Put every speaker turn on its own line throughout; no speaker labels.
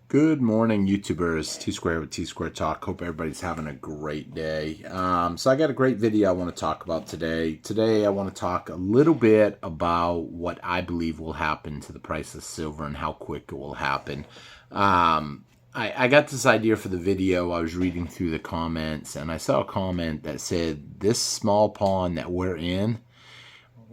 Good morning, YouTubers. T Square with T Square Talk. Hope everybody's having a great day. So I got a great video I want to talk about today. Today I want to talk a little bit about what I believe will happen to the price of silver and how quick it will happen. I got this idea for the video. I was reading through the comments and I saw a comment that said, this small pond that we're in,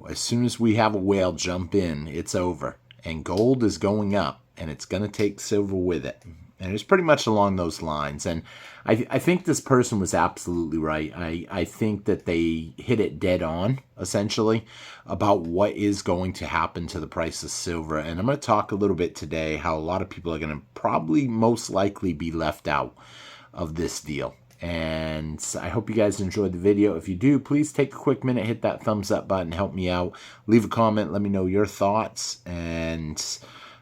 as soon as we have a whale jump in, it's over. And gold is going up. And it's going to take silver with it. And it's pretty much along those lines. And I think this person was absolutely right. I think that they hit it dead on, essentially, about what is going to happen to the price of silver. And I'm going to talk a little bit today how a lot of people are going to probably most likely be left out of this deal. And I hope you guys enjoyed the video. If you do, please take a quick minute, hit that thumbs up button, help me out. Leave a comment, let me know your thoughts. And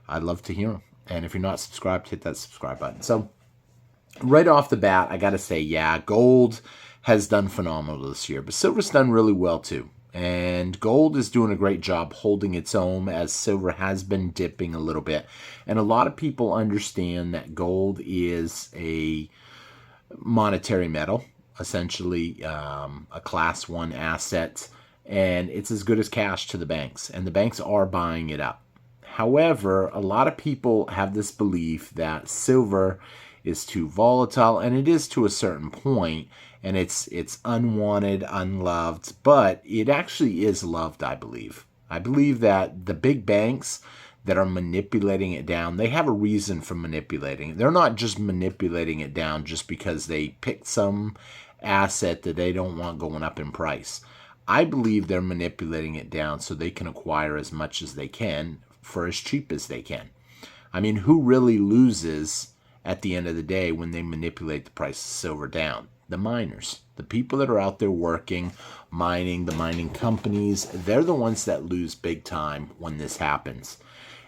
I'd love to hear them. And if you're not subscribed, hit that subscribe button. So right off the bat, I got to say, yeah, gold has done phenomenal this year, but silver's done really well too. And gold is doing a great job holding its own as silver has been dipping a little bit. And a lot of people understand that gold is a monetary metal, essentially a class 1 asset, and it's as good as cash to the banks. And the banks are buying it up. However, a lot of people have this belief that silver is too volatile, and it is to a certain point, and it's unwanted, unloved, but it actually is loved, I believe. I believe that the big banks that are manipulating it down, they have a reason for manipulating it. They're not just manipulating it down just because they picked some asset that they don't want going up in price. I believe they're manipulating it down so they can acquire as much as they can for as cheap as they can. I mean, who really loses at the end of the day when they manipulate the price of silver down? The miners, the people that are out there working, mining, the mining companies, they're the ones that lose big time when this happens.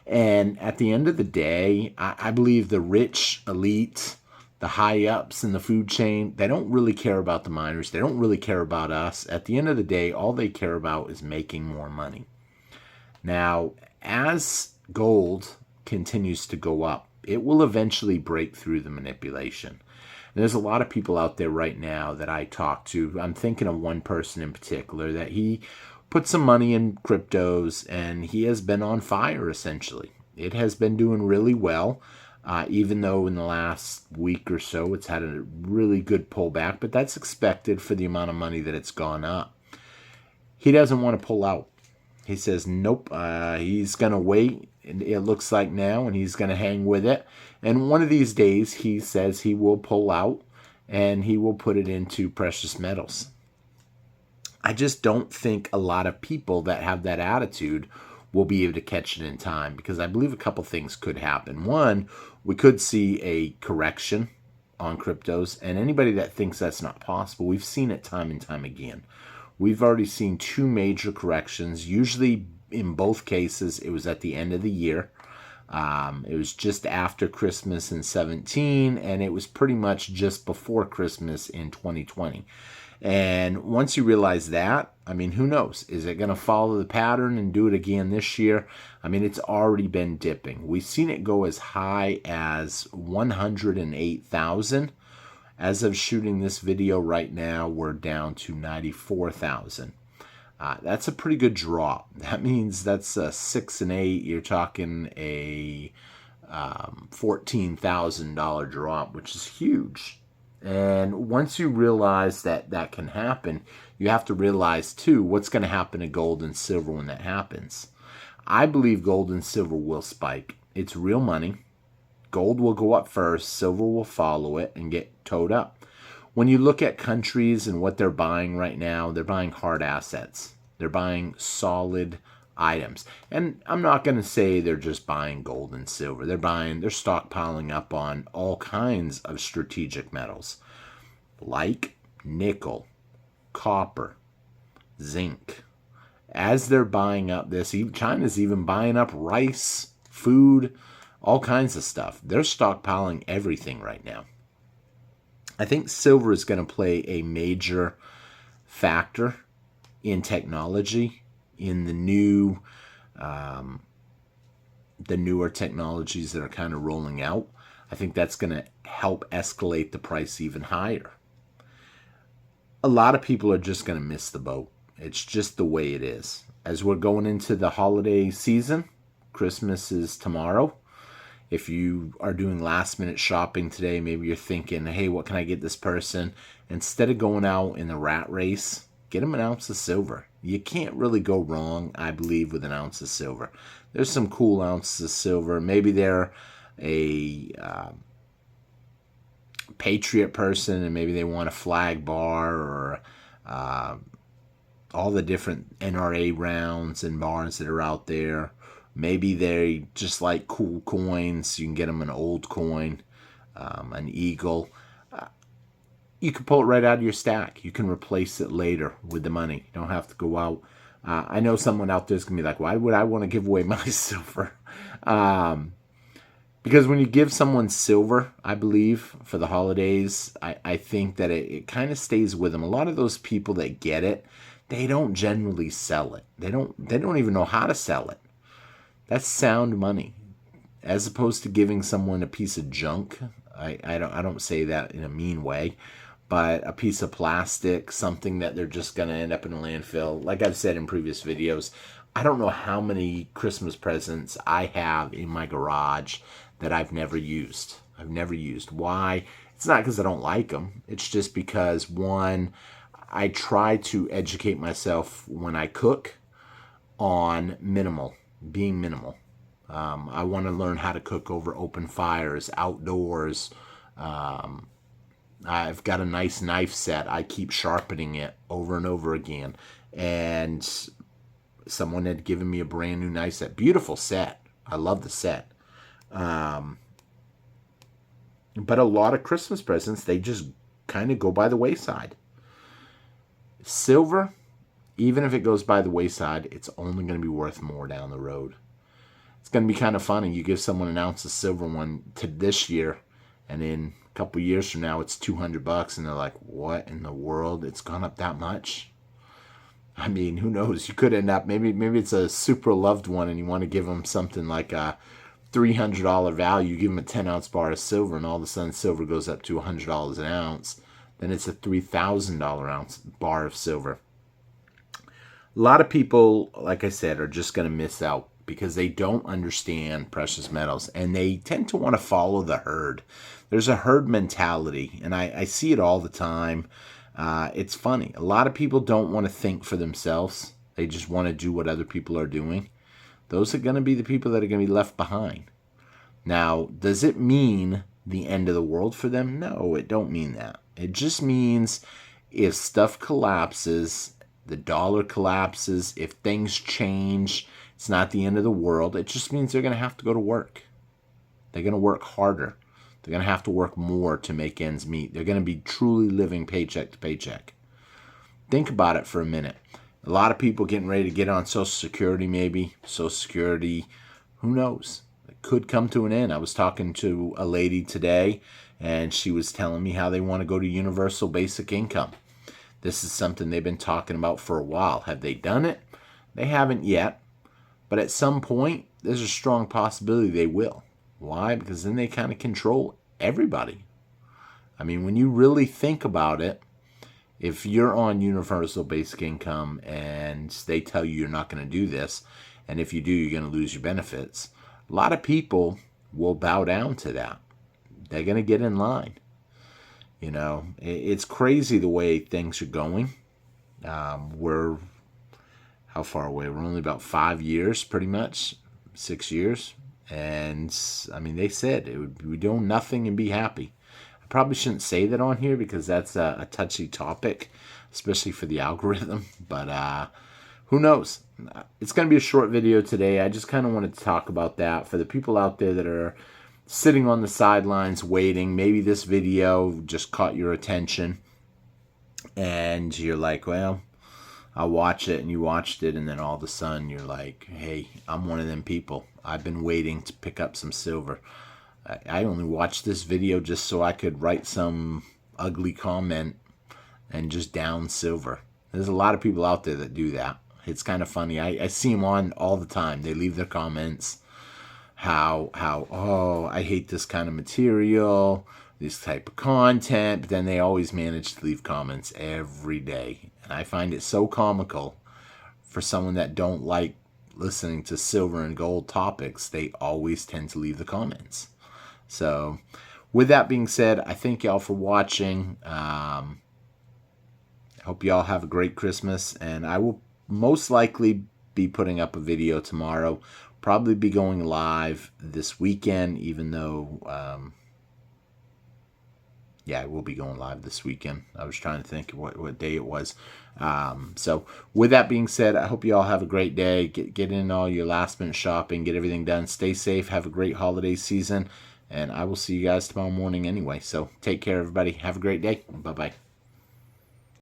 And at the end of the day, I believe the rich elite, the high ups in the food chain, they don't really care about the miners. They don't really care about us. At the end of the day, all they care about is making more money. Now, as gold continues to go up, it will eventually break through the manipulation. And there's a lot of people out there right now that I talk to. I'm thinking of one person in particular that he put some money in cryptos and he has been on fire, essentially. It has been doing really well, even though in the last week or so it's had a really good pullback, but that's expected for the amount of money that it's gone up. He doesn't want to pull out. He says, nope, he's going to wait, it looks like now, and he's going to hang with it. And one of these days, he says he will pull out, and he will put it into precious metals. I just don't think a lot of people that have that attitude will be able to catch it in time, because I believe a couple things could happen. One, we could see a correction on cryptos, and anybody that thinks that's not possible, we've seen it time and time again. We've already seen 2 major corrections. Usually, in both cases, it was at the end of the year. It was just after Christmas in 17, and it was pretty much just before Christmas in 2020. And once you realize that, I mean, who knows? Is it going to follow the pattern and do it again this year? I mean, it's already been dipping. We've seen it go as high as 108,000. As of shooting this video right now, we're down to 94,000. That's a pretty good drop. That means that's a 6 and 8. You're talking a $14,000 drop, which is huge. And once you realize that that can happen, you have to realize too what's going to happen to gold and silver when that happens. I believe gold and silver will spike. It's real money. Gold will go up first, silver will follow it and get towed up. When you look at countries and what they're buying right now, they're buying hard assets. They're buying solid items. And I'm not going to say they're just buying gold and silver. They're stockpiling up on all kinds of strategic metals like nickel, copper, zinc. As they're buying up this, China's even buying up rice, food, all kinds of stuff. They're stockpiling everything right now. I think silver is going to play a major factor in technology, in the newer technologies that are kind of rolling out. I think that's going to help escalate the price even higher. A lot of people are just going to miss the boat. It's just the way it is. As we're going into the holiday season, Christmas is tomorrow. If you are doing last minute shopping today, maybe you're thinking, hey, what can I get this person? Instead of going out in the rat race, get them an ounce of silver. You can't really go wrong, I believe, with an ounce of silver. There's some cool ounces of silver. Maybe they're a patriot person and maybe they want a flag bar or all the different NRA rounds and bars that are out there. Maybe they just like cool coins. You can get them an old coin, an eagle. You can pull it right out of your stack. You can replace it later with the money. You don't have to go out. I know someone out there is going to be like, why would I want to give away my silver? Because when you give someone silver, I believe, for the holidays, I think that it kind of stays with them. A lot of those people that get it, they don't generally sell it. They don't even know how to sell it. That's sound money. As opposed to giving someone a piece of junk. I don't say that in a mean way. But a piece of plastic, something that they're just going to end up in a landfill. Like I've said in previous videos, I don't know how many Christmas presents I have in my garage that I've never used. I've never used. Why? It's not because I don't like them. It's just because, one, I try to educate myself when I cook on being minimal. I want to learn how to cook over open fires, outdoors. I've got a nice knife set. I keep sharpening it over and over again. And someone had given me a brand new knife set. Beautiful set. I love the set. But a lot of Christmas presents, they just kind of go by the wayside. Silver, even if it goes by the wayside, it's only going to be worth more down the road. It's going to be kind of funny. You give someone an ounce of silver one to this year, and in a couple years from now, it's $200, and they're like, what in the world? It's gone up that much? I mean, who knows? You could end up, maybe it's a super loved one, and you want to give them something like a $300 value. You give them a 10-ounce bar of silver, and all of a sudden silver goes up to $100 an ounce. Then it's a $3,000 ounce bar of silver. A lot of people, like I said, are just going to miss out because they don't understand precious metals, and they tend to want to follow the herd. There's a herd mentality, and I see it all the time. It's funny. A lot of people don't want to think for themselves. They just want to do what other people are doing. Those are going to be the people that are going to be left behind. Now, does it mean the end of the world for them? No, it don't mean that. It just means if stuff collapses, the dollar collapses, if things change, it's not the end of the world. It just means they're going to have to go to work. They're going to work harder. They're going to have to work more to make ends meet. They're going to be truly living paycheck to paycheck. Think about it for a minute. A lot of people getting ready to get on Social Security maybe. Social Security, who knows? It could come to an end. I was talking to a lady today, and she was telling me how they want to go to universal basic income. This is something they've been talking about for a while. Have they done it? They haven't yet. But at some point, there's a strong possibility they will. Why? Because then they kind of control everybody. I mean, when you really think about it, if you're on universal basic income and they tell you you're not going to do this, and if you do, you're going to lose your benefits, a lot of people will bow down to that. They're going to get in line. You know, it's crazy the way things are going. We're, how far away? We're only about 5 years, pretty much, 6 years. And, I mean, they said it would be doing nothing and be happy. I probably shouldn't say that on here because that's a touchy topic, especially for the algorithm. But who knows? It's going to be a short video today. I just kind of wanted to talk about that. For the people out there that are sitting on the sidelines waiting, maybe this video just caught your attention. And you're like, well, I'll watch it, and you watched it, and then all of a sudden you're like, hey, I'm one of them people. I've been waiting to pick up some silver. I only watched this video just so I could write some ugly comment and just down silver. There's a lot of people out there that do that. It's kind of funny. I see them on all the time. They leave their comments. how oh, I hate this kind of material, this type of content, but then they always manage to leave comments every day. And I find it so comical for someone that don't like listening to silver and gold topics. They always tend to leave the comments. So with that being said, I thank y'all for watching. Hope y'all have a great Christmas, and I will most likely be putting up a video tomorrow. Probably be going live this weekend, even though, yeah, I will be going live this weekend. I was trying to think what day it was. So with that being said, I hope you all have a great day. Get in all your last minute shopping, get everything done. Stay safe. Have a great holiday season, and I will see you guys tomorrow morning anyway. So take care, everybody. Have a great day. Bye-bye.